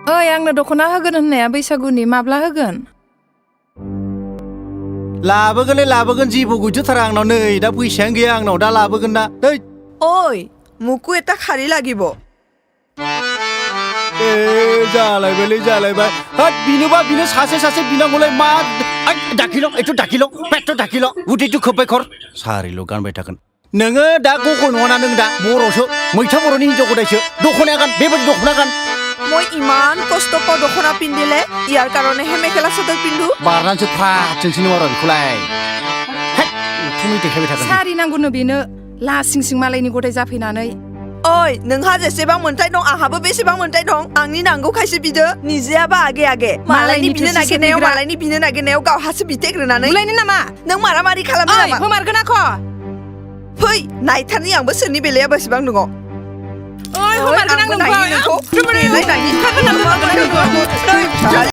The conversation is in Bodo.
ओइ आंनो दख'ना होगोन होननाया बैसागुनि माब्ला होगोन? लाबोगोन जेबो गैथ'थारा आंनाव नै दा फैसायानो गैया आंनाव दा लाबोगोन ना दै ओइ मुकु एटा खारि লাগিব जालायबाय हाट बिनो सासे बिनांगौलाय मा दाखिल' पेट दाखिल' गुदैथु खोब्बाय खर सारिल' गानबाय थागोन नोङो दा गगय नङाना नों दा बर'सो मैथा बर'नि हिनजाव गदायसो दख'नाया गान बेबायदि दख'ना गान মই ইমান কষ্ট পাওঁ দখনা পিন্ধিলে ইয়াৰ কাৰণেহে মেখেলা চাদৰ পিন্ধো बारनानैसो फ्राथजोंसो नङा बेखौलाय थुमै देखायबाय थागोन सारि नांगौनो बेनो लासिं सिं मालायनि गदाय जाफैनानै ओइ नोंहा जेसेबां मोन्थाय दं आंहाबो बेसेबां मोन्थाय दं आंनि नांगौखायसो बिदो निजेयाबा आगे मालायनि बिनो नागिरनायाव गावहासो बिथेग्रोनानै बुलायनो नामा नों मारामारि खालामनो ओइ नामा होमारगोन आख' फै नायथारनि आंबो सोरनि बेलाया बेसेबां दङ ओइ होमारगोन आं नोंखौ